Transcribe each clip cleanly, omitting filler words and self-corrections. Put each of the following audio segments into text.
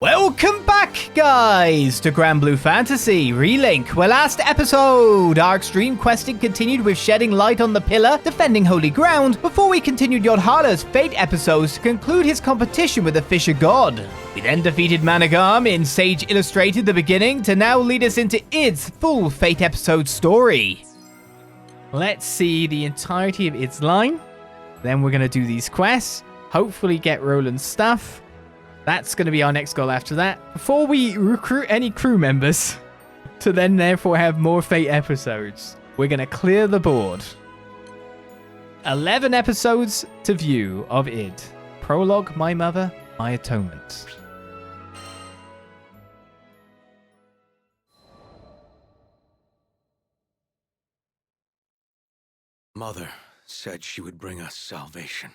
Welcome back, guys, to Granblue Fantasy Relink, where last episode, our extreme questing continued with shedding light on the pillar, defending holy ground, before we continued Yodhala's fate episodes to conclude his competition with the Fisher God. We then defeated Managam in Sage Illustrated the beginning to now lead us into Id's full fate episode story. Let's see the entirety of Id's line, then we're going to do these quests, hopefully get Roland's stuff. That's going to be our next goal after that, before we recruit any crew members to then therefore have more Fate episodes. We're going to clear the board. 11 episodes to view of Id. Prologue, My Mother, My Atonement. Mother said she would bring us salvation.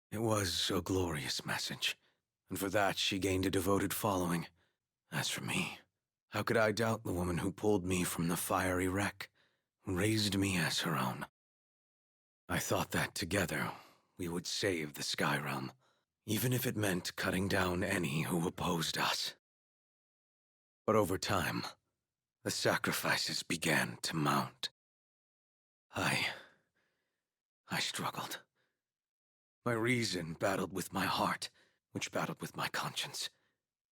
It was a glorious message. And for that, she gained a devoted following. As for me, how could I doubt the woman who pulled me from the fiery wreck, who raised me as her own? I thought that together, we would save the Sky Realm, even if it meant cutting down any who opposed us. But over time, the sacrifices began to mount. I struggled. My reason battled with my heart, which battled with my conscience.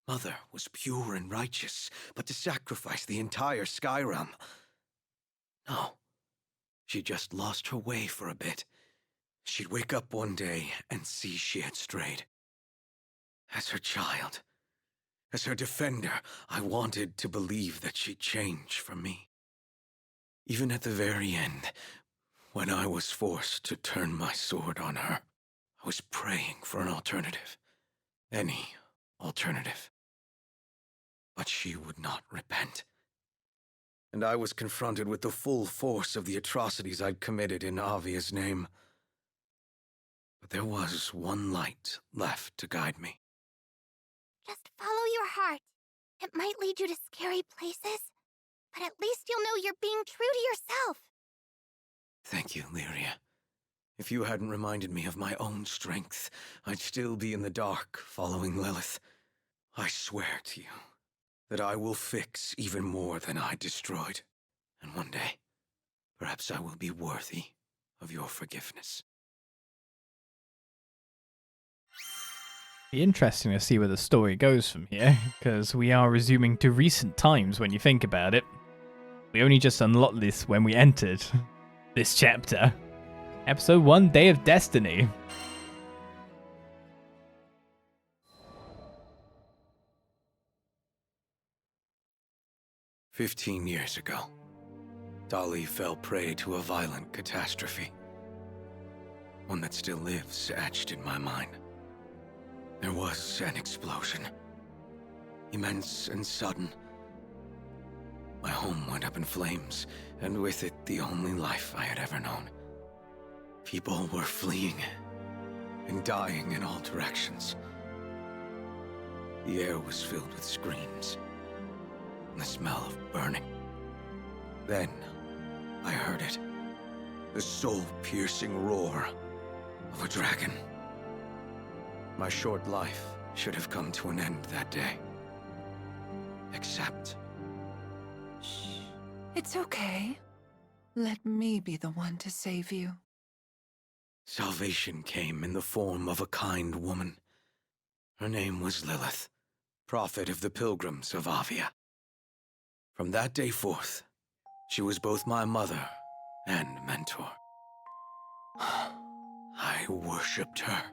Mother was pure and righteous, but to sacrifice the entire Sky Realm? No. She just lost her way for a bit. She'd wake up one day and see she had strayed. As her child, as her defender, I wanted to believe that she'd change for me. Even at the very end, when I was forced to turn my sword on her, I was praying for an alternative. Any alternative. But she would not repent. And I was confronted with the full force of the atrocities I'd committed in Avia's name. But there was one light left to guide me. Just follow your heart. It might lead you to scary places, but at least you'll know you're being true to yourself. Thank you, Lyria. If you hadn't reminded me of my own strength, I'd still be in the dark following Lilith. I swear to you that I will fix even more than I destroyed. And one day, perhaps I will be worthy of your forgiveness. Be interesting to see where the story goes from here, because we are resuming to recent times when you think about it. We only just unlocked this when we entered this chapter. Episode 1, Day of Destiny. "15 years ago, Dolly fell prey to a violent catastrophe. One that still lives etched in my mind. There was an explosion. Immense and sudden. My home went up in flames, and with it the only life I had ever known. People were fleeing and dying in all directions. The air was filled with screams and the smell of burning. Then I heard it, the soul-piercing roar of a dragon. My short life should have come to an end that day. Except... Shh. It's okay. Let me be the one to save you. Salvation came in the form of a kind woman. Her name was Lilith, prophet of the pilgrims of Avia. From that day forth, she was both my mother and mentor. I worshipped her.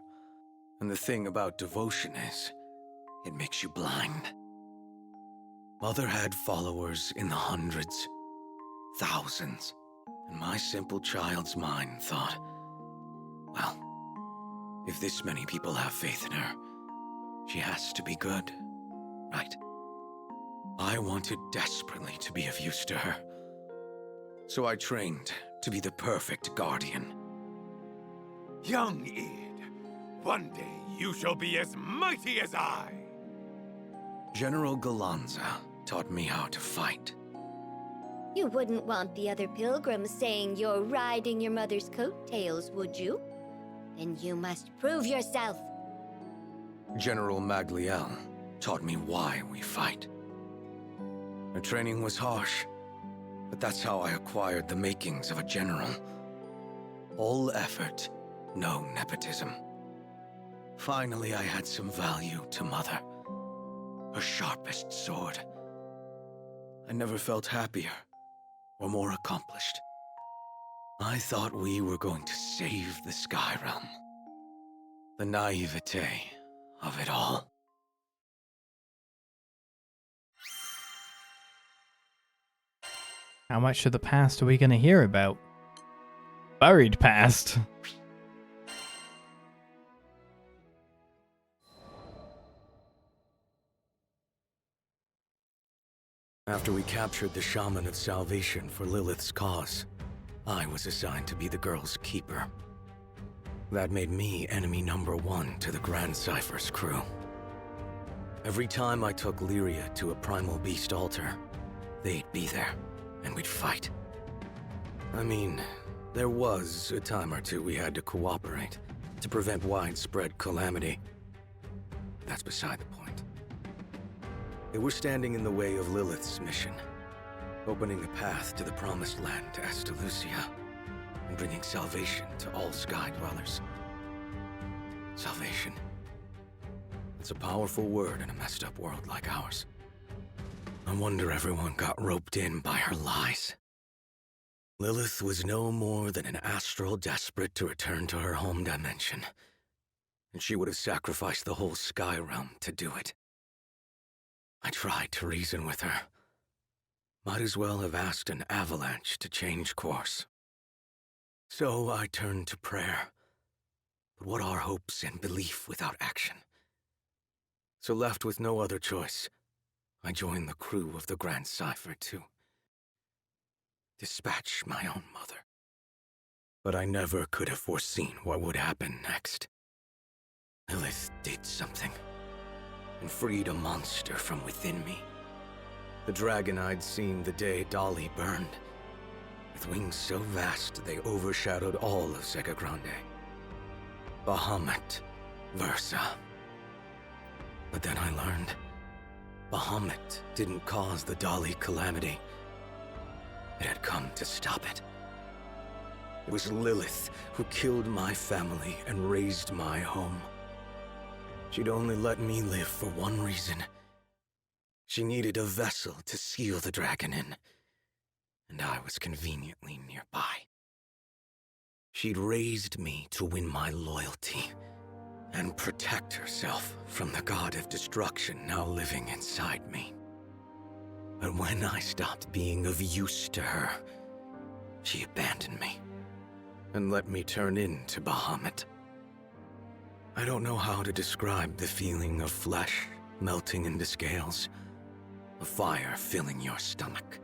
And the thing about devotion is, it makes you blind. Mother had followers in the hundreds, thousands, and my simple child's mind thought, well, if this many people have faith in her, she has to be good, right? I wanted desperately to be of use to her. So I trained to be the perfect guardian. Young Id, one day you shall be as mighty as I. General Galanza taught me how to fight. You wouldn't want the other pilgrims saying you're riding your mother's coattails, would you? Then you must prove yourself. General Magliel taught me why we fight. Our training was harsh, but that's how I acquired the makings of a general. All effort, no nepotism. Finally, I had some value to Mother. Her sharpest sword. I never felt happier or more accomplished. I thought we were going to save the Sky Realm. The naivete of it all. How much of the past are we going to hear about? Buried past. After we captured the Shaman of Salvation for Lilith's cause, I was assigned to be the girl's keeper. That made me enemy number 1 to the Grandcypher's crew. Every time I took Lyria to a primal beast altar, they'd be there, and we'd fight. I mean, there was a time or two we had to cooperate to prevent widespread calamity. That's beside the point. They were standing in the way of Lilith's mission, opening a path to the Promised Land to Astalucia, and bringing salvation to all Sky Dwellers. Salvation. It's a powerful word in a messed up world like ours. I wonder everyone got roped in by her lies. Lilith was no more than an astral desperate to return to her home dimension, and she would have sacrificed the whole Sky Realm to do it. I tried to reason with her. Might as well have asked an avalanche to change course. So I turned to prayer. But what are hopes and belief without action? So left with no other choice, I joined the crew of the Grandcypher to dispatch my own mother. But I never could have foreseen what would happen next. Lilith did something, and freed a monster from within me. The dragon I'd seen the day Dolly burned, with wings so vast they overshadowed all of Zegagrande. Bahamut Versa. But then I learned, Bahamut didn't cause the Dolly calamity. It had come to stop it. It was Lilith who killed my family and razed my home. She'd only let me live for one reason. She needed a vessel to seal the dragon in, and I was conveniently nearby. She'd raised me to win my loyalty and protect herself from the god of destruction now living inside me. But when I stopped being of use to her, she abandoned me and let me turn into Bahamut. I don't know how to describe the feeling of flesh melting into scales, a fire filling your stomach.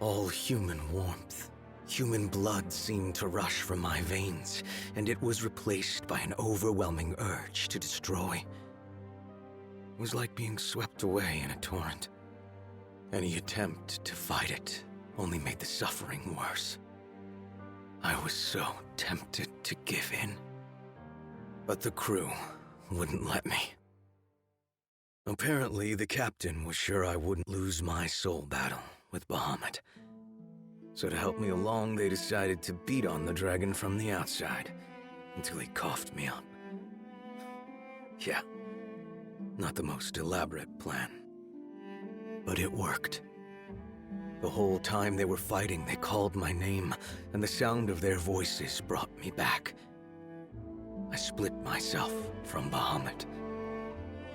All human warmth, human blood seemed to rush from my veins, and it was replaced by an overwhelming urge to destroy. It was like being swept away in a torrent. Any attempt to fight it only made the suffering worse. I was so tempted to give in. But the crew wouldn't let me. Apparently, the captain was sure I wouldn't lose my soul battle with Bahamut. So to help me along, they decided to beat on the dragon from the outside until he coughed me up. Yeah, not the most elaborate plan. But it worked. The whole time they were fighting, they called my name, and the sound of their voices brought me back. I split myself from Bahamut,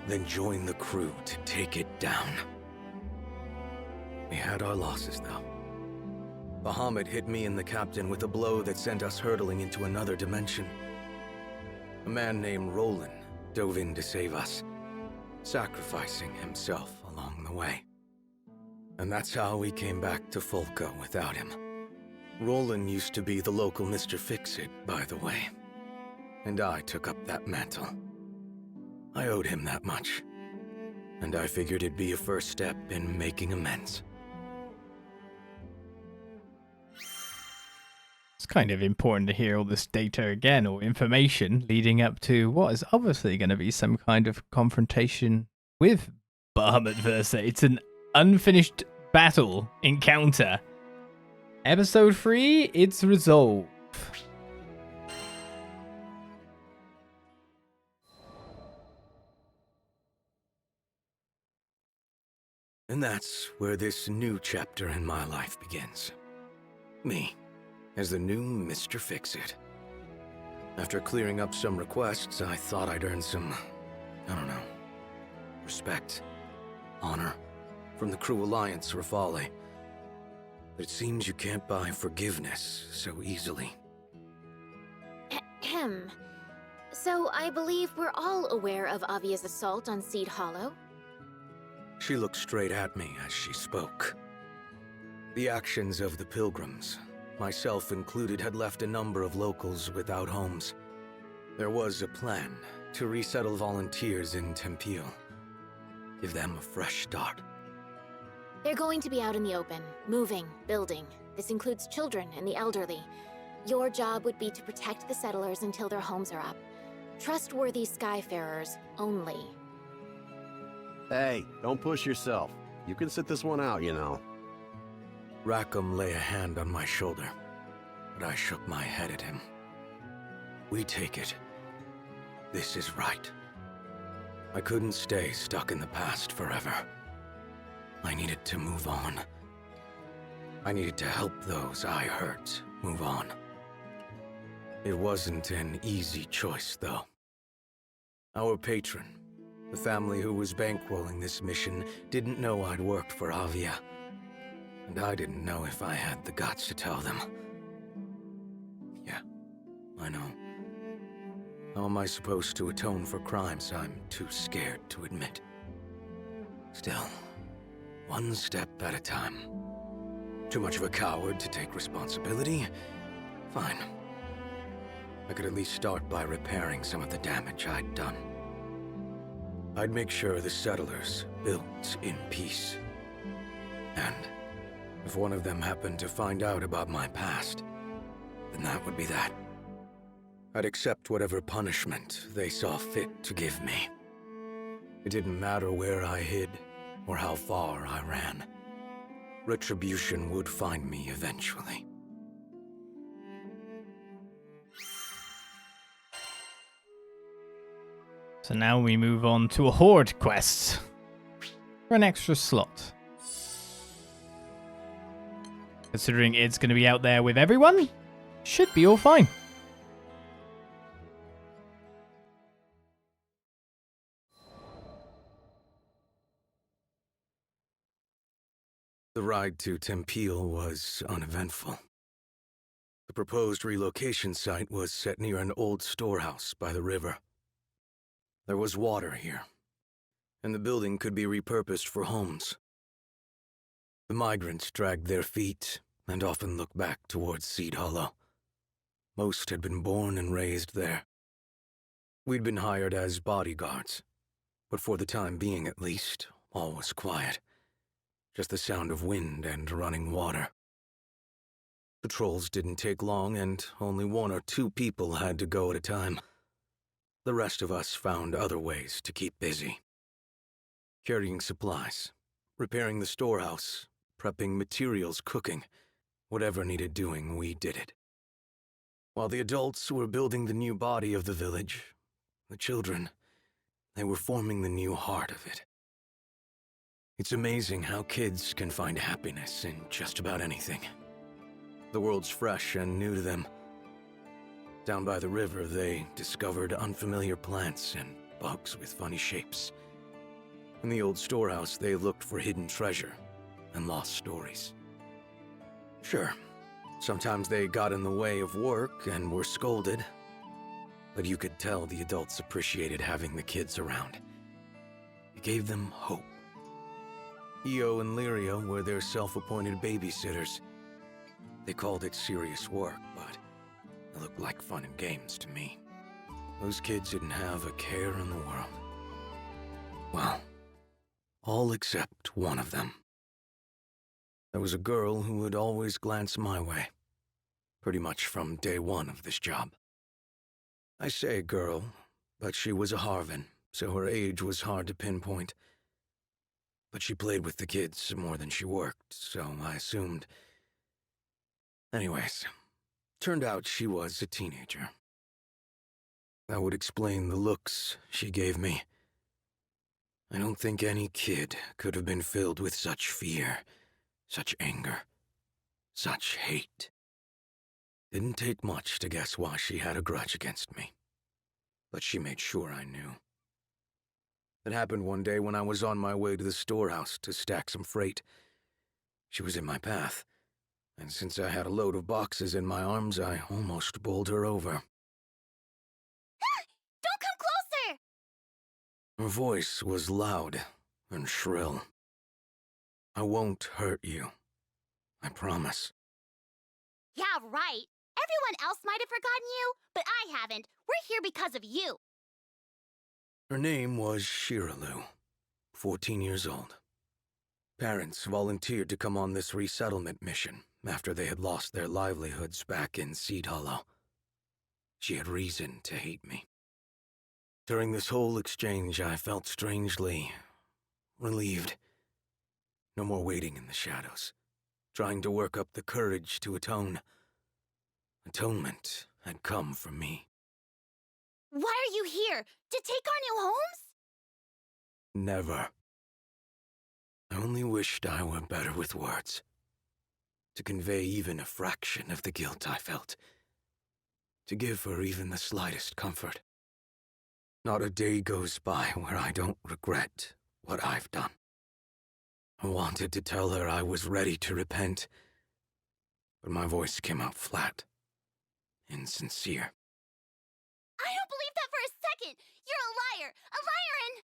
then joined the crew to take it down. We had our losses, though. Bahamut hit me and the captain with a blow that sent us hurtling into another dimension. A man named Roland dove in to save us, sacrificing himself along the way. And that's how we came back to Folca without him. Roland used to be the local Mr. Fix-It, by the way. And I took up that mantle. I owed him that much. And I figured it'd be a first step in making amends. It's kind of important to hear all this data again, or information, leading up to what is obviously going to be some kind of confrontation with Bahamut Versa. It's an unfinished battle encounter. Episode 3, it's Resolve. And that's where this new chapter in my life begins. Me, as the new Mr. Fix-It. After clearing up some requests, I thought I'd earn some, I don't know, respect, honor, from the Crew Alliance Rafale. But it seems you can't buy forgiveness so easily. Ahem. So I believe we're all aware of Avia's assault on Seed Hollow. She looked straight at me as she spoke. The actions of the pilgrims, myself included, had left a number of locals without homes. There was a plan to resettle volunteers in Tempio. Give them a fresh start. They're going to be out in the open, moving, building. This includes children and the elderly. Your job would be to protect the settlers until their homes are up. Trustworthy skyfarers only. Hey, don't push yourself. You can sit this one out, you know. Rackham lay a hand on my shoulder, but I shook my head at him. We take it. This is right. I couldn't stay stuck in the past forever. I needed to move on. I needed to help those I hurt move on. It wasn't an easy choice, though. Our patron, the family who was bankrolling this mission, didn't know I'd worked for Avia. And I didn't know if I had the guts to tell them. Yeah, I know. How am I supposed to atone for crimes I'm too scared to admit? Still, one step at a time. Too much of a coward to take responsibility? Fine. I could at least start by repairing some of the damage I'd done. I'd make sure the settlers built in peace. And if one of them happened to find out about my past, then that would be that. I'd accept whatever punishment they saw fit to give me. It didn't matter where I hid or how far I ran. Retribution would find me eventually. So now we move on to a Horde quest for an extra slot. Considering it's going to be out there with everyone, should be all fine. The ride to Tempio was uneventful. The proposed relocation site was set near an old storehouse by the river. There was water here, and the building could be repurposed for homes. The migrants dragged their feet and often looked back towards Seed Hollow. Most had been born and raised there. We'd been hired as bodyguards, but for the time being at least, all was quiet. Just the sound of wind and running water. Patrols didn't take long, and only 1 or 2 people had to go at a time. The rest of us found other ways to keep busy. Carrying supplies, repairing the storehouse, prepping materials, cooking. Whatever needed doing, we did it. While the adults were building the new body of the village, the children, they were forming the new heart of it. It's amazing how kids can find happiness in just about anything. The world's fresh and new to them. Down by the river, they discovered unfamiliar plants and bugs with funny shapes. In the old storehouse, they looked for hidden treasure and lost stories. Sure, sometimes they got in the way of work and were scolded, but you could tell the adults appreciated having the kids around. It gave them hope. Io and Lyria were their self-appointed babysitters. They called it serious work, but it looked like fun and games to me. Those kids didn't have a care in the world. Well, all except one of them. There was a girl who would always glance my way, pretty much from day one of this job. I say girl, but she was a Harvan, so her age was hard to pinpoint. but she played with the kids more than she worked, so I assumed. Anyways, turned out she was a teenager. That would explain the looks she gave me. I don't think any kid could have been filled with such fear, such anger, such hate. Didn't take much to guess why she had a grudge against me, but she made sure I knew. It happened one day when I was on my way to the storehouse to stack some freight. She was in my path, and since I had a load of boxes in my arms, I almost bowled her over. Don't come closer! Her voice was loud and shrill. I won't hurt you. I promise. Yeah, right. Everyone else might have forgotten you, but I haven't. We're here because of you. Her name was Shiralu, 14 years old. Parents volunteered to come on this resettlement mission after they had lost their livelihoods back in Seed Hollow. She had reason to hate me. During this whole exchange, I felt strangely relieved. No more waiting in the shadows, trying to work up the courage to atone. Atonement had come for me. Why are you here? To take our new homes? Never. I only wished I were better with words. To convey even a fraction of the guilt I felt. To give her even the slightest comfort. Not a day goes by where I don't regret what I've done. I wanted to tell her I was ready to repent, but my voice came out flat, insincere. I don't believe that for a second! You're a liar! A liar and...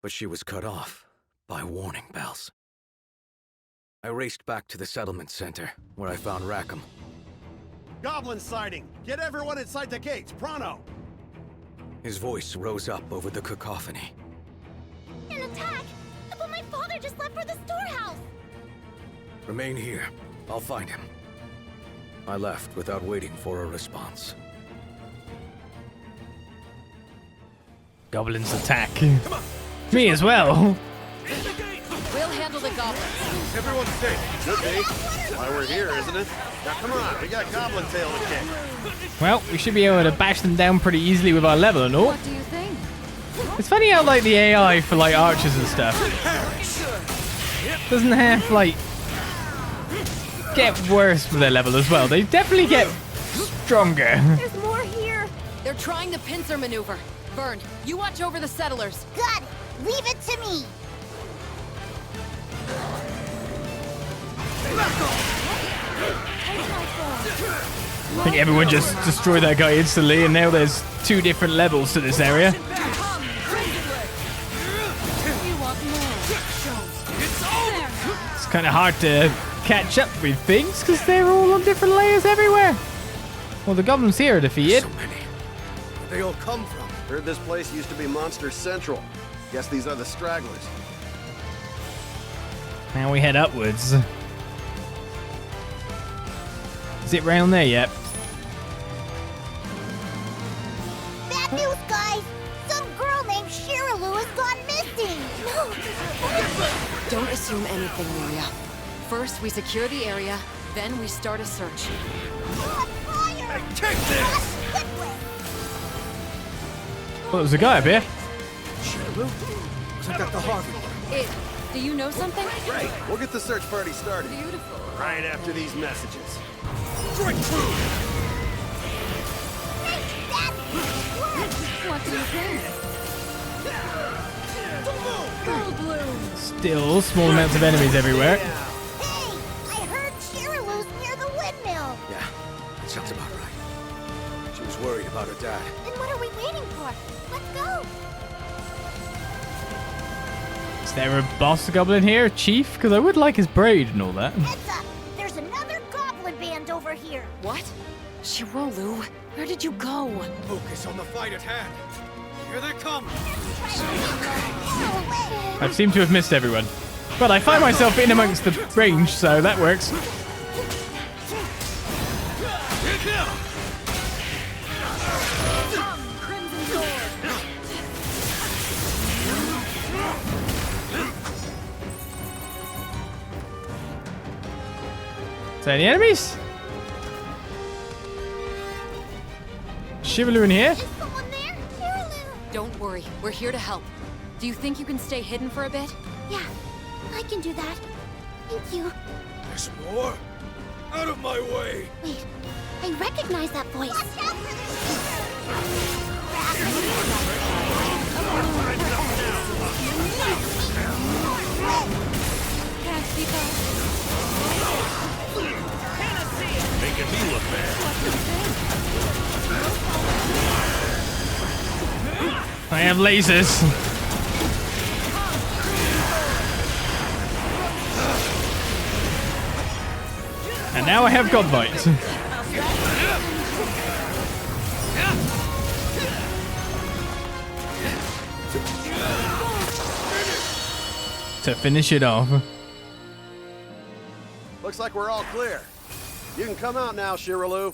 But she was cut off by warning bells. I raced back to the settlement center, where I found Rackham. Goblin sighting! Get everyone inside the gates, pronto! His voice rose up over the cacophony. An attack! But my father just left for the storehouse! Remain here. I'll find him. I left without waiting for a response. Goblins attack. Me as well. We'll handle the goblins. Everyone's safe. Should be. Why we're here, isn't it? Now come on, we got goblin tail to kick. Well, we should be able to bash them down pretty easily with our level and all. What do you think? It's funny how, like, the AI for, like, archers and stuff doesn't have, like, get worse for their level as well. They definitely get stronger. There's more here. They're trying the pincer maneuver. Vern, you watch over the settlers. Got it! Leave it to me! I think everyone just destroyed that guy instantly, and now there's 2 different levels to this area. It's kind of hard to catch up with things because they're all on different layers everywhere. Well, the goblins here are defeated. So many. Where they all come from? Heard this place used to be Monster Central. Guess these are the stragglers. Now we head upwards. Is it round there yet? Bad news, guys! Some girl named Shiralu has gone missing! No! Don't assume anything, Miria. First, we secure the area, then we start a search. Fire! Take this! Oh, there's a guy up here. I got the Harvey. Do you know something? Great, we'll get the search party started. Beautiful. Right after these messages. Strike true! What do you think? Full bloom. Still small amounts of enemies everywhere. Hey! I heard Shiralu's near the windmill! Yeah, that sounds about right. She was worried about her dad. Then what are we waiting for? Let's go! Is there a boss goblin here? Chief? Because I would like his braid and all that. Heads up! There's another goblin band over here! What? Shirolu, where did you go? Focus on the fight at hand. Here they come! I seem to have missed everyone. But I find myself in amongst the range, so that works. Is there any enemies? Shivelu in here? Is someone there? Shirley! Don't worry, we're here to help. Do you think you can stay hidden for a bit? Yeah, I can do that. Thank you. There's more? Out of my way! Wait, I recognize that voice. Watch out for Can't keep up. Making me look bad. I have lasers. And now I have Godbite. To finish it off. Looks like we're all clear. You can come out now, Shirley.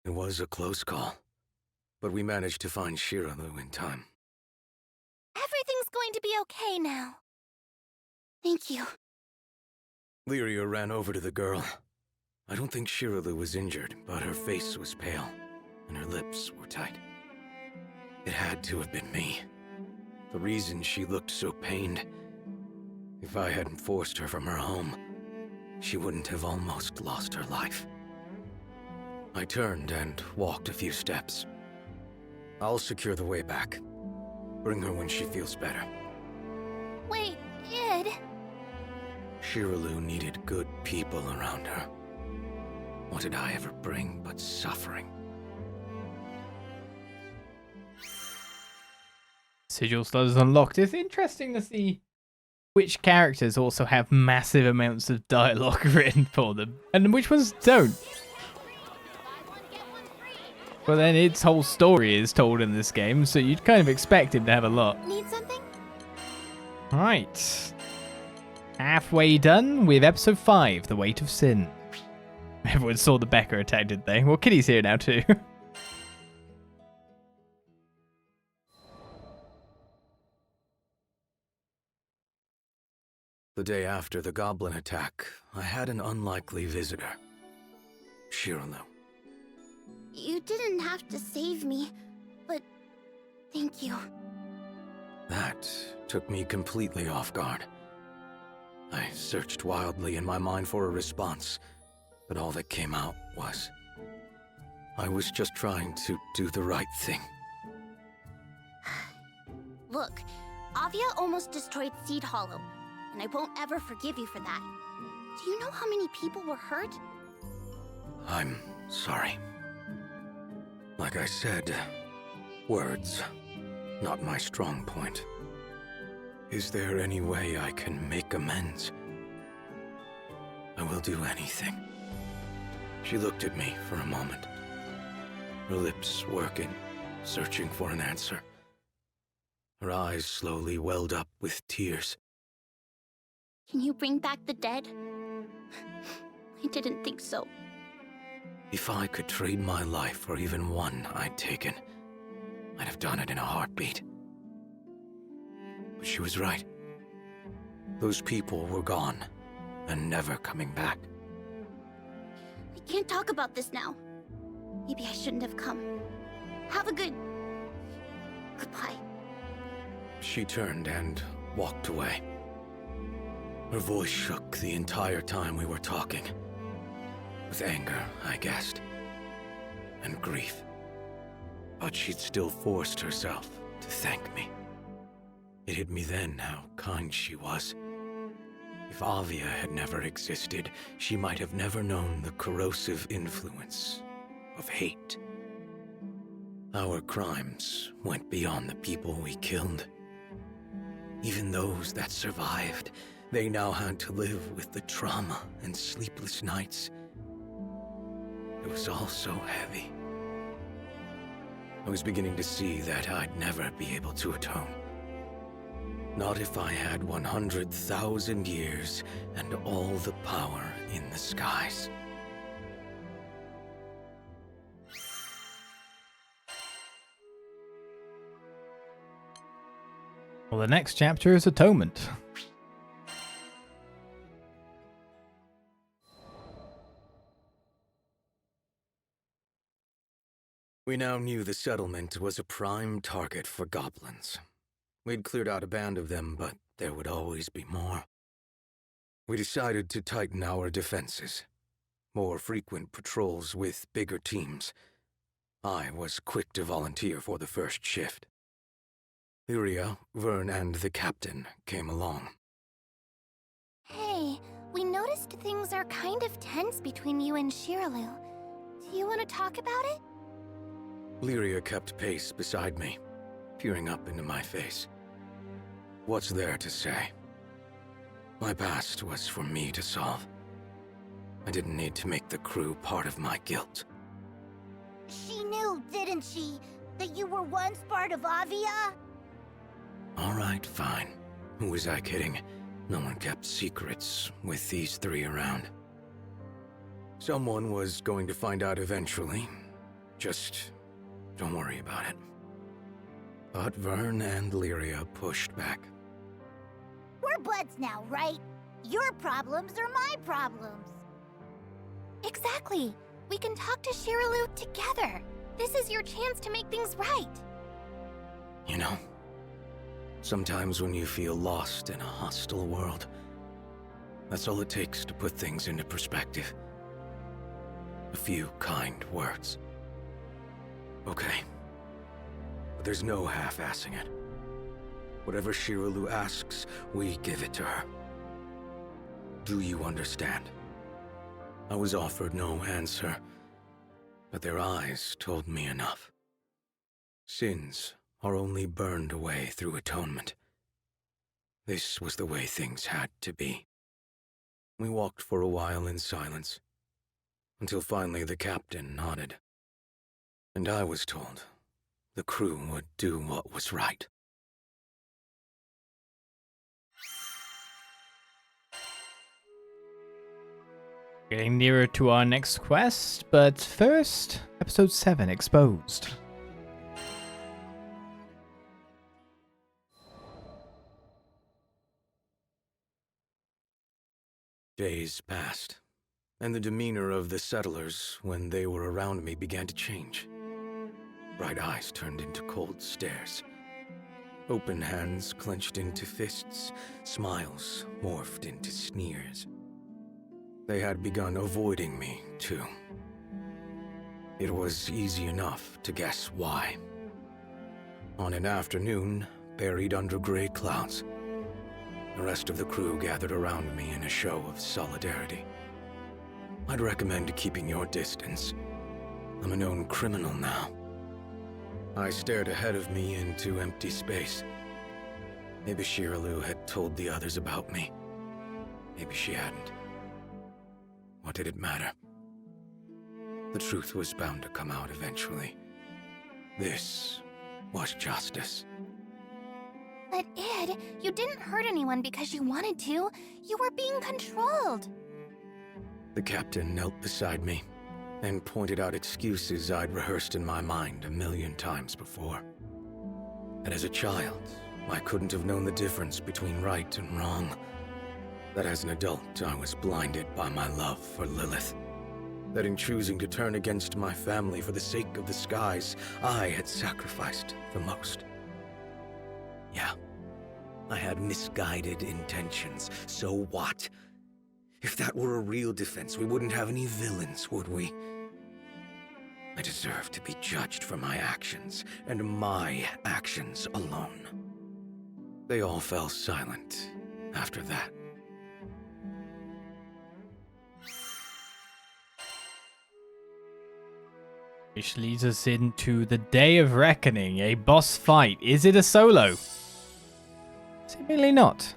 It was a close call, but we managed to find Shirley in time. Everything's going to be okay now. Thank you. Lyria ran over to the girl. I don't think Shirley was injured, but her face was pale, and her lips were tight. It had to have been me. The reason she looked so pained. If I hadn't forced her from her home, she wouldn't have almost lost her life. I turned and walked a few steps. I'll secure the way back. Bring her when she feels better. Wait, Id. Shirley needed good people around her. What did I ever bring but suffering? Sigil studies unlocked. It's interesting to see which characters also have massive amounts of dialogue written for them, and which ones don't. But then its whole story is told in this game, so you'd kind of expect him to have a lot. Need something? Right. Halfway done with episode 5, The Weight of Sin. Everyone saw the Becker attack, did they? Well, Kitty's here now too. The day after the goblin attack, I had an unlikely visitor. Shirley. You didn't have to save me, but thank you. That took me completely off guard. I searched wildly in my mind for a response, but all that came out was... I was just trying to do the right thing. Look, Avia almost destroyed Seed Hollow, and I won't ever forgive you for that. Do you know how many people were hurt? I'm sorry. Like I said, words, not my strong point. Is there any way I can make amends? I will do anything. She looked at me for a moment. Her lips working, searching for an answer. Her eyes slowly welled up with tears. Can you bring back the dead? I didn't think so. If I could trade my life for even one I'd taken, I'd have done it in a heartbeat. But she was right. Those people were gone, and never coming back. We can't talk about this now. Maybe I shouldn't have come. Have a good... goodbye. She turned and walked away. Her voice shook the entire time we were talking. With anger, I guessed. And grief. But she'd still forced herself to thank me. It hit me then how kind she was. If Avia had never existed, she might have never known the corrosive influence of hate. Our crimes went beyond the people we killed. Even those that survived, they now had to live with the trauma and sleepless nights. It was all so heavy. I was beginning to see that I'd never be able to atone. Not if I had 100,000 years and all the power in the skies. Well, the next chapter is Atonement. We now knew the settlement was a prime target for goblins. We'd cleared out a band of them, but there would always be more. We decided to tighten our defenses. More frequent patrols with bigger teams. I was quick to volunteer for the first shift. Lyria, Vern, and the captain came along. Hey, we noticed things are kind of tense between you and Shiralu. Do you want to talk about it? Lyria kept pace beside me, peering up into my face. What's there to say? My past was for me to solve. I didn't need to make the crew part of my guilt. She knew, didn't she, that you were once part of Avia? All right, fine. Who was I kidding? No one kept secrets with these three around. Someone was going to find out eventually. Just don't worry about it. But Vern and Lyria pushed back. We're buds now, right? Your problems are my problems. Exactly. We can talk to Shiralu together. This is your chance to make things right. You know, sometimes when you feel lost in a hostile world, that's all it takes to put things into perspective. A few kind words. Okay. But there's no half-assing it. Whatever Shiralu asks, we give it to her. Do you understand? I was offered no answer, but their eyes told me enough. Sins are only burned away through atonement. This was the way things had to be. We walked for a while in silence, until finally the captain nodded. And I was told the crew would do what was right. Getting nearer to our next quest, but first, episode 7 exposed. Days passed, and the demeanor of the settlers when they were around me began to change. Bright eyes turned into cold stares. Open hands clenched into fists, smiles morphed into sneers. They had begun avoiding me, too. It was easy enough to guess why. On an afternoon, buried under gray clouds, the rest of the crew gathered around me in a show of solidarity. I'd recommend keeping your distance. I'm a known criminal now. I stared ahead of me into empty space. Maybe Shiralu had told the others about me. Maybe she hadn't. What did it matter? The truth was bound to come out eventually. This was justice. But Id, you didn't hurt anyone because you wanted to. You were being controlled. The captain knelt beside me and pointed out excuses I'd rehearsed in my mind 1,000,000 times before. That as a child, I couldn't have known the difference between right and wrong. That as an adult, I was blinded by my love for Lilith. That in choosing to turn against my family for the sake of the skies, I had sacrificed the most. Yeah, I had misguided intentions. So what? If that were a real defense, we wouldn't have any villains, would we? I deserve to be judged for my actions, and my actions alone. They all fell silent after that. Which leads us into the Day of Reckoning, a boss fight. Is it a solo? Seemingly not.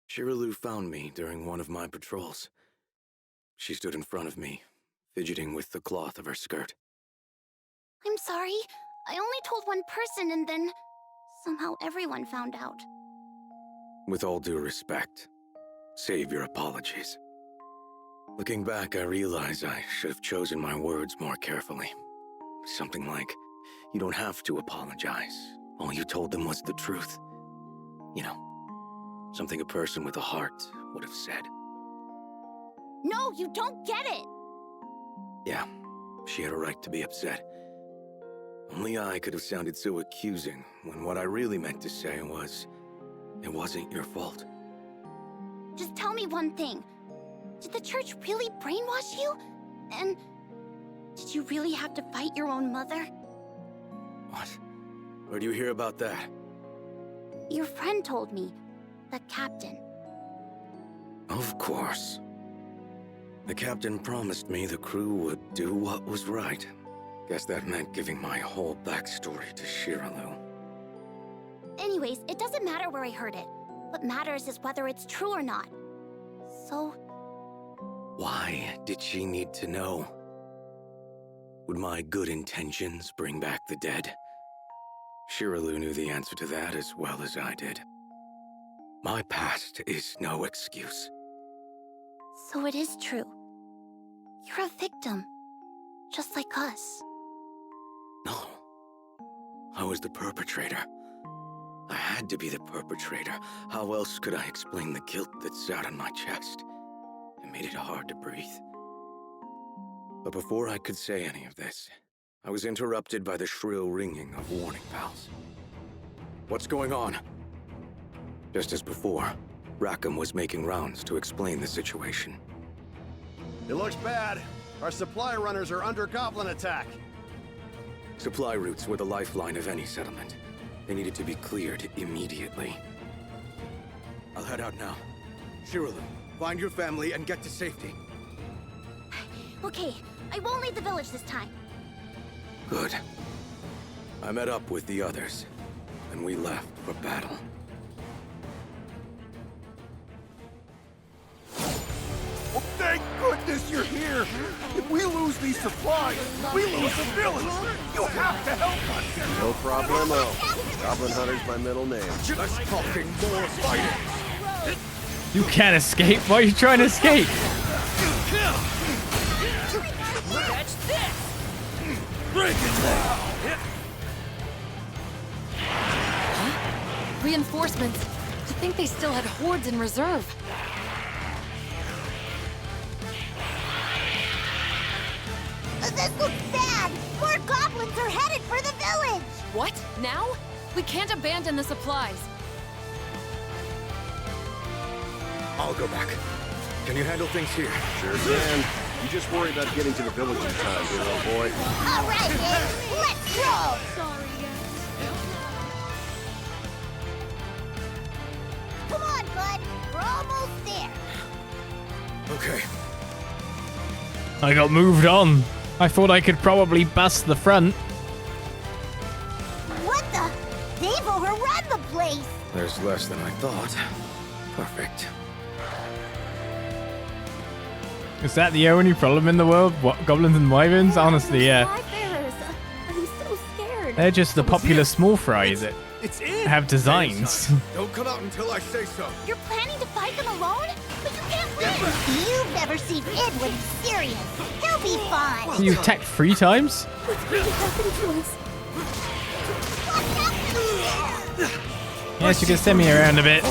Shiralu found me during one of my patrols. She stood in front of me, fidgeting with the cloth of her skirt. I'm sorry. I only told one person and then somehow everyone found out. With all due respect, save your apologies. Looking back, I realize I should have chosen my words more carefully. Something like, you don't have to apologize. All you told them was the truth. You know, something a person with a heart would have said. No, you don't get it! Yeah, she had a right to be upset. Only I could have sounded so accusing when what I really meant to say was, it wasn't your fault. Just tell me one thing. Did the church really brainwash you? And did you really have to fight your own mother? What? Where'd you hear about that? Your friend told me. The captain. Of course. The captain promised me the crew would do what was right. Guess that meant giving my whole backstory to Shiralu. Anyways, it doesn't matter where I heard it. What matters is whether it's true or not. So... Why did she need to know? Would my good intentions bring back the dead? Shiralu knew the answer to that as well as I did. My past is no excuse. So it is true. You're a victim. Just like us. No. I was the perpetrator. I had to be the perpetrator. How else could I explain the guilt that sat on my chest? It made it hard to breathe. But before I could say any of this, I was interrupted by the shrill ringing of warning bells. What's going on? Just as before, Rackham was making rounds to explain the situation. It looks bad. Our supply runners are under goblin attack. Supply routes were the lifeline of any settlement. They needed to be cleared immediately. I'll head out now. Shiralu, find your family and get to safety. Okay, I won't leave the village this time. Good. I met up with the others, and we left for battle. Well, thank goodness you're here! If we lose these supplies, we lose the village! You have to help us! No problemo. Goblin Hunter's my middle name. Let's talking more fighting! You can't escape. Why are you trying to escape? Catch this! Break it down! Reinforcements. I think they still had hordes in reserve. This looks bad! More goblins are headed for the village! What? Now? We can't abandon the supplies. I'll go back. Can you handle things here? Sure can. You just worry about getting to the village in time, hero boy. All right, then, let's go! Sorry, Come on, bud. We're almost there. Okay. I got moved on. I thought I could probably bust the front. What the? They've overrun the place! There's less than I thought. Perfect. Is that the only problem in the world? What, goblins and wyverns? Honestly, yeah. Skyfarers. I'm so scared. They're just the popular small fry that It's in! have designs. Don't come out until I say so. You're planning to fight them alone? But you can't win! You've never seen Id when he's serious. He'll be fine. You attacked 3 times? What's really happening to us? What's happening? Yes, you can send me around a bit.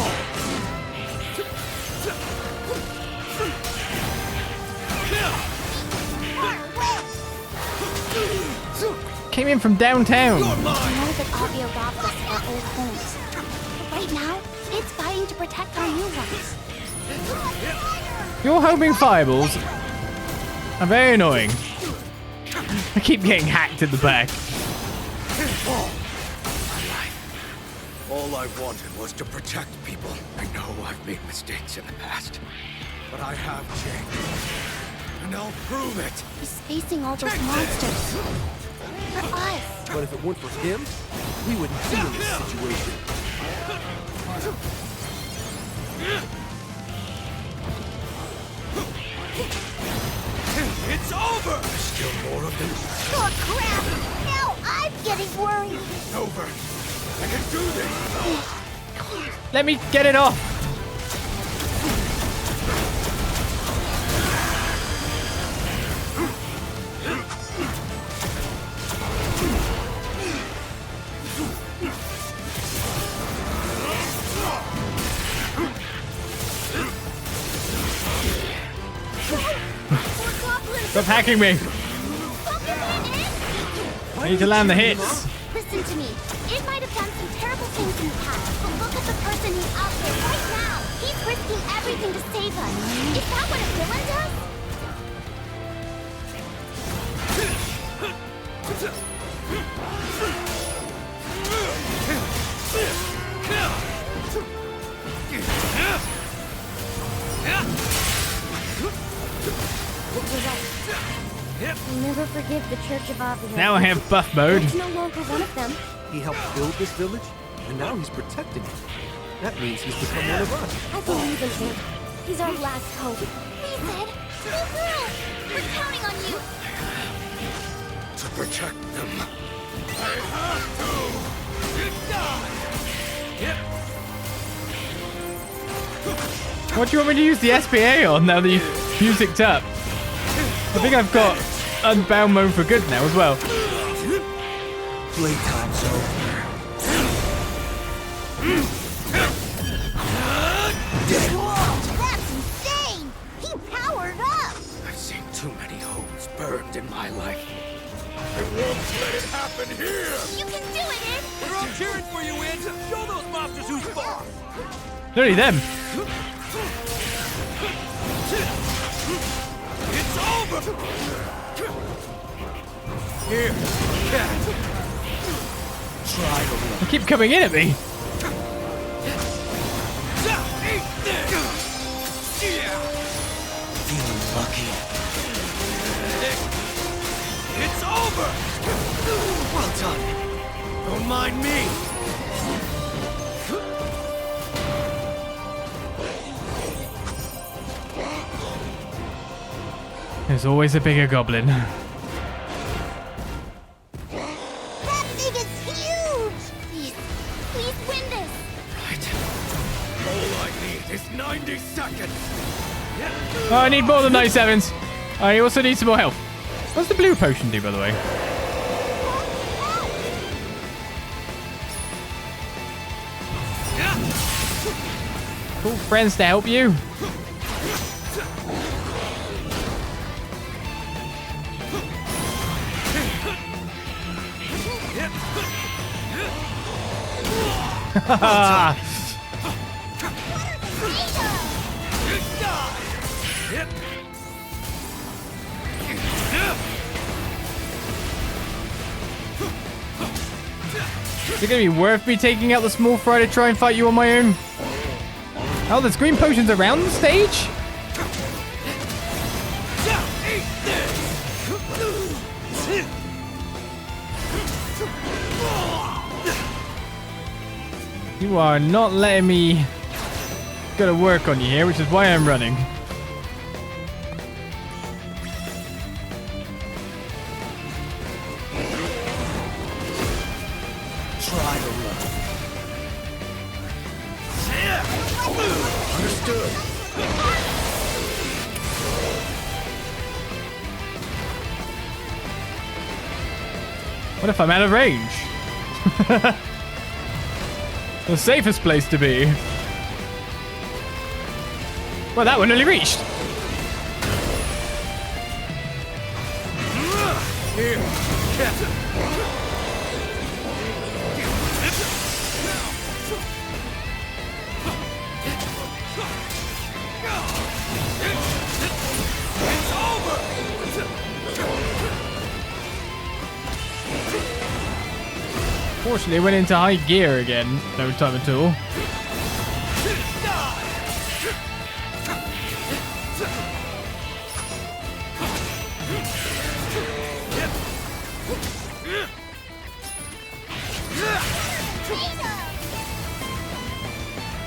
Came in from downtown. I know that Avia robbed us of our old homes. But right now, it's fighting to protect our new ones. Your homing fireballs are very annoying. I keep getting hacked at the back. All I wanted was to protect people. I know I've made mistakes in the past, but I have changed. And I'll prove it. He's facing all those monsters. For us. But if it weren't for him, we wouldn't be in this situation. It's over! There's still more of them. Oh, crap! Now I'm getting worried. It's over. I can do this! Let me get it off. Stop hacking me. I need to land the hits. Listen to me. It might have done some terrible things in the past, but look at the person he's out there right now. He's risking everything to save us. Is that what a villain does? I'll never forgive the Church of Avia. Now I have buff mode. It's no longer one of them. He helped build this village, and now he's protecting it. That means he's become one of us. I believe in him. He's our last hope. Please, Ed. Little girl! We're counting on you! To protect them. I have to! What do you want me to use the SPA on now that you've music'd up? I think I've got unbound mode for good now as well. Playtime's over. Whoa! That's insane! He powered up! I've seen too many homes burned in my life. I won't let it happen here! You can do it, Ed! We're all cheering for you, Ed! Show those monsters who's boss! Not only them. It's over! Here, cat! Try to run. They keep coming in at me. Feeling lucky. It's over! Well done. Don't mind me! There's always a bigger goblin. That thing is huge! Please win this! Right. All I need is 90 seconds! Oh, I need more than 97s. I also need some more health. What's the blue potion do, by the way? Cool friends to help you. Is it gonna be worth me taking out the small fry to try and fight you on my own? Oh, there's green potions around the stage? You are not letting me go to work on you here, which is why I'm running. Try to run. Understood. What if I'm out of range? The safest place to be. Well, that one only reached. Here, Captain! It's over! Fortunately, it went into high gear again. No time at all.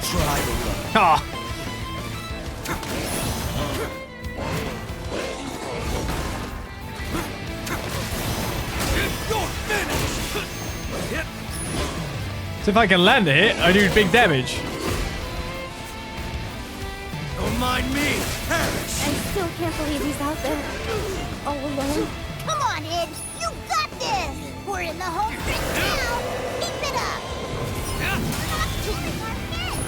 Try to run. Ah! You're finished! So if I can land a hit, I do big damage. Don't mind me! Perish! I still can't believe he's out there. All alone. Come on, Ed! You got this! We're in the home stretch now! Keep it up! Stop keeping our heads!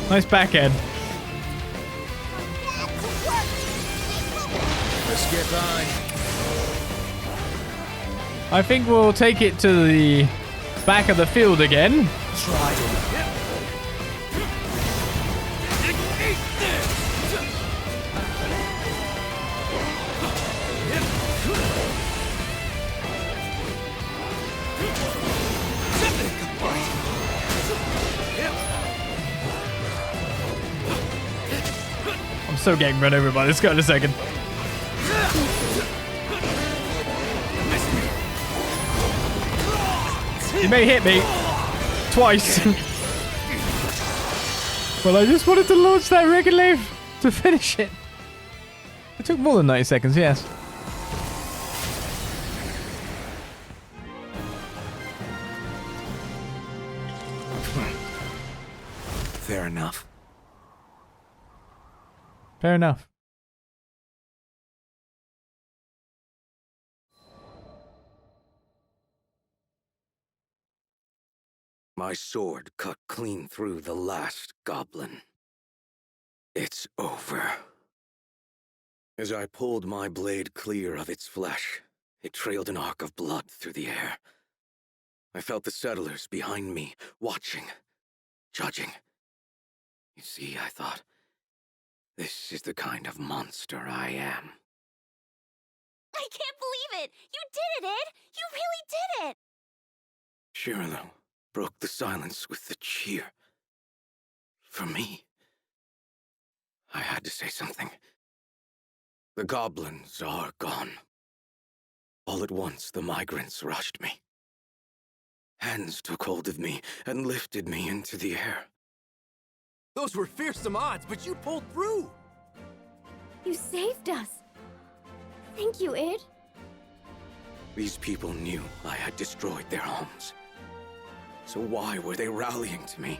Nice backhand. Let's get behind. I think we'll take it to the back of the field again. Try it. I'm so getting run over by this guy in a second. He may hit me twice. Well, I just wanted to launch that Regulave to finish it. It took more than 90 seconds, yes. Fair enough. Fair enough. My sword cut clean through the last goblin. It's over. As I pulled my blade clear of its flesh, it trailed an arc of blood through the air. I felt the settlers behind me, watching, judging. You see, I thought, this is the kind of monster I am. I can't believe it! You did it, Ed! You really did it! Shirlow broke the silence with a cheer. For me, I had to say something. The goblins are gone. All at once, the migrants rushed me. Hands took hold of me and lifted me into the air. Those were fearsome odds, but you pulled through! You saved us! Thank you, Ed. These people knew I had destroyed their homes. So why were they rallying to me?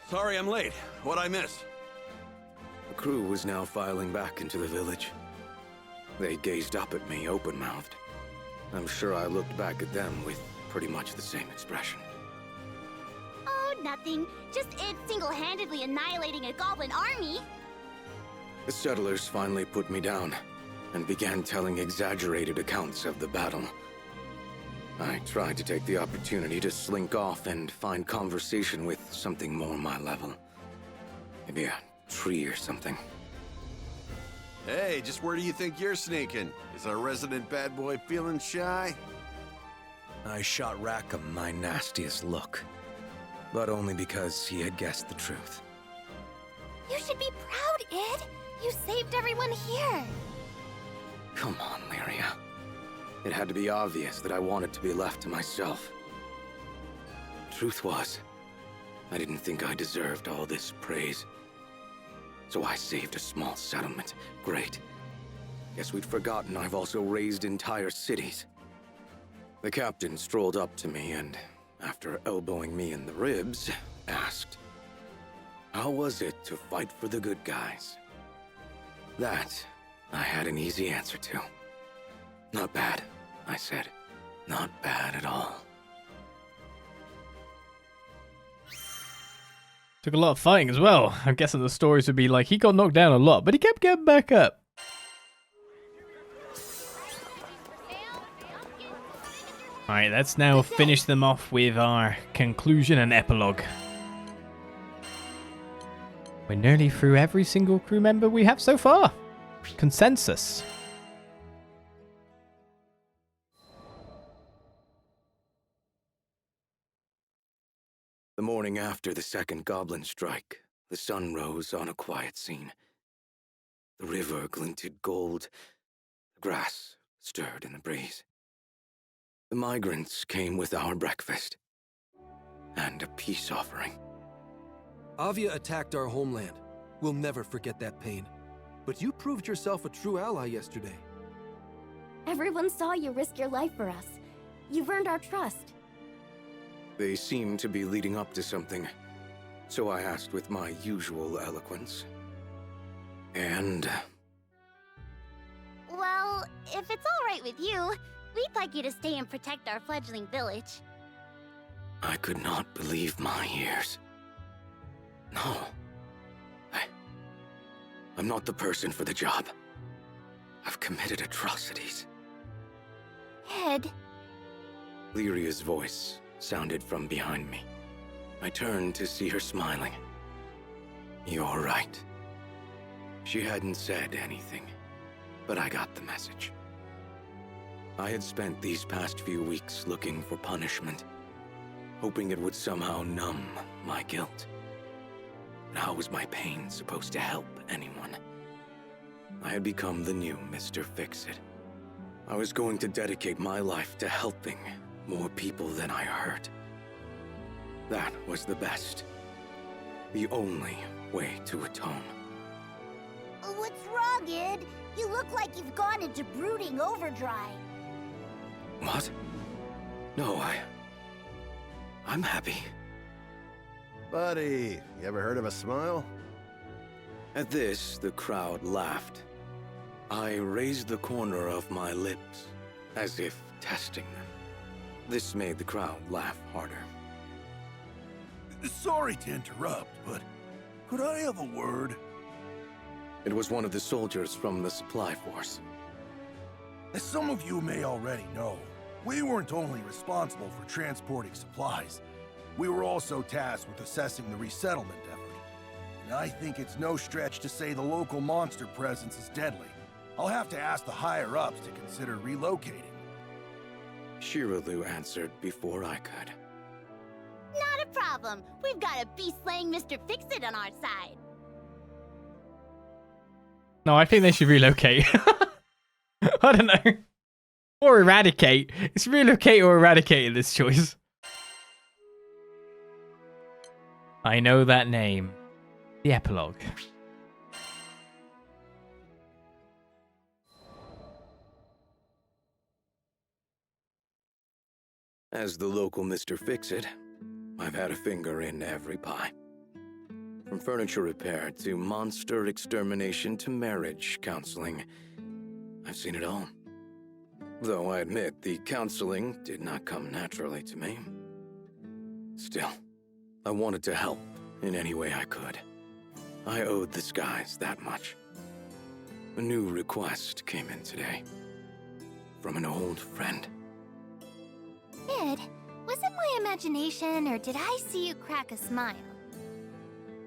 Sorry I'm late. What'd I miss? The crew was now filing back into the village. They gazed up at me open-mouthed. I'm sure I looked back at them with pretty much the same expression. Oh, nothing. Just Ed single-handedly annihilating a goblin army. The settlers finally put me down and began telling exaggerated accounts of the battle. I tried to take the opportunity to slink off and find conversation with something more my level. Maybe a tree or something. Hey, just where do you think you're sneaking? Is our resident bad boy feeling shy? I shot Rackham my nastiest look, but only because he had guessed the truth. You should be proud, Ed. You saved everyone here. Come on, Lyria. It had to be obvious that I wanted to be left to myself. Truth was, I didn't think I deserved all this praise. So I saved a small settlement. Great. Guess we'd forgotten I've also raised entire cities. The captain strolled up to me and, after elbowing me in the ribs, asked, how was it to fight for the good guys? That, I had an easy answer to. Not bad, I said. Not bad at all. Took a lot of fighting as well. I'm guessing the stories would be like he got knocked down a lot, but he kept getting back up. Alright, let's now finish them off with our conclusion and epilogue. We're nearly through every single crew member we have so far. Consensus. The morning after the second goblin strike, the sun rose on a quiet scene. The river glinted gold. The grass stirred in the breeze. The migrants came with our breakfast and a peace offering. Avia attacked our homeland. We'll never forget that pain. But you proved yourself a true ally yesterday. Everyone saw you risk your life for us. You've earned our trust. They seemed to be leading up to something, so I asked with my usual eloquence. And... Well, if it's all right with you, we'd like you to stay and protect our fledgling village. I could not believe my ears. No. I'm not the person for the job. I've committed atrocities. Ed. Lyria's voice sounded from behind me. I turned to see her smiling. You're right. She hadn't said anything, but I got the message. I had spent these past few weeks looking for punishment, hoping it would somehow numb my guilt. But how was my pain supposed to help anyone? I had become the new Mr. Fix-It. I was going to dedicate my life to helping more people than I hurt. That was the best. The only way to atone. What's wrong, Ed? You look like you've gone into brooding overdrive. What? No, I'm happy. Buddy, you ever heard of a smile? At this, the crowd laughed. I raised the corner of my lips, as if testing them. This made the crowd laugh harder. Sorry to interrupt, but could I have a word? It was one of the soldiers from the supply force. As some of you may already know, we weren't only responsible for transporting supplies, we were also tasked with assessing the resettlement effort. And I think it's no stretch to say the local monster presence is deadly. I'll have to ask the higher-ups to consider relocating. Shiralu answered before I could. Not a problem. We've got a beast-slaying Mr. Fix-It on our side. No, I think they should relocate. I don't know. Or eradicate. It's relocate or eradicate in this choice. I know that name. The epilogue. As the local Mr. Fix-It, I've had a finger in every pie. From furniture repair to monster extermination to marriage counseling, I've seen it all. Though I admit the counseling did not come naturally to me. Still, I wanted to help in any way I could. I owed the skies that much. A new request came in today. From an old friend. Ed, was it my imagination, or did I see you crack a smile?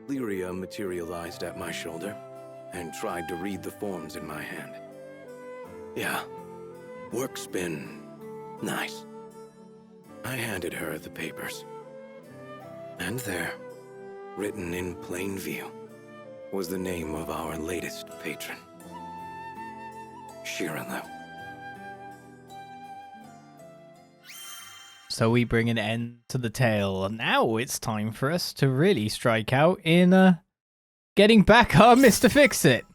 Lyria materialized at my shoulder and tried to read the forms in my hand. Yeah, work's been nice. I handed her the papers. And there, written in plain view, was the name of our latest patron. Shiralu. So we bring an end to the tale. Now it's time for us to really strike out in getting back our Mr. Fix-It.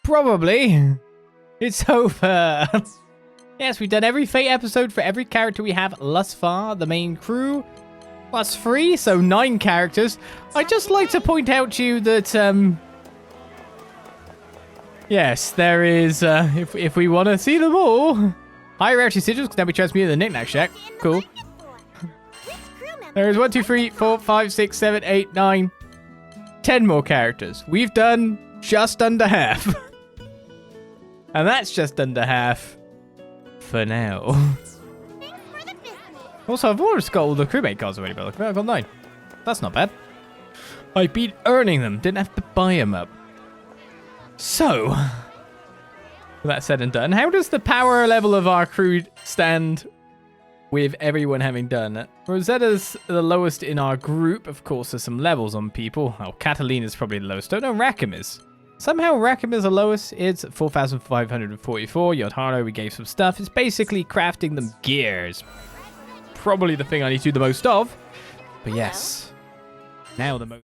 Probably. It's over. Yes, we've done every Fate episode for every character we have thus far. The main crew plus 3, so 9 characters. I'd just like to point out to you that, yes, there is, if we want to see them all, high rarity sigils can now be transmuted in the knick-knack shack. Cool. There is 1, 2, 3, 4, 5, 6, 7, 8, 9, 10 more characters. We've done just under half. And that's just under half for now. Also, I've almost got all the crewmate cards already, but I've got 9. That's not bad. I've been earning them, didn't have to buy them up. So, with that said and done, how does the power level of our crew stand with everyone having done? Rosetta's the lowest in our group. Of course, there's some levels on people. Oh, Catalina's probably the lowest. Don't know Rackham is. Somehow Rackham is the lowest. It's 4,544. Yodharo, we gave some stuff. It's basically crafting them gears. Probably the thing I need to do the most of. But yes, now the most.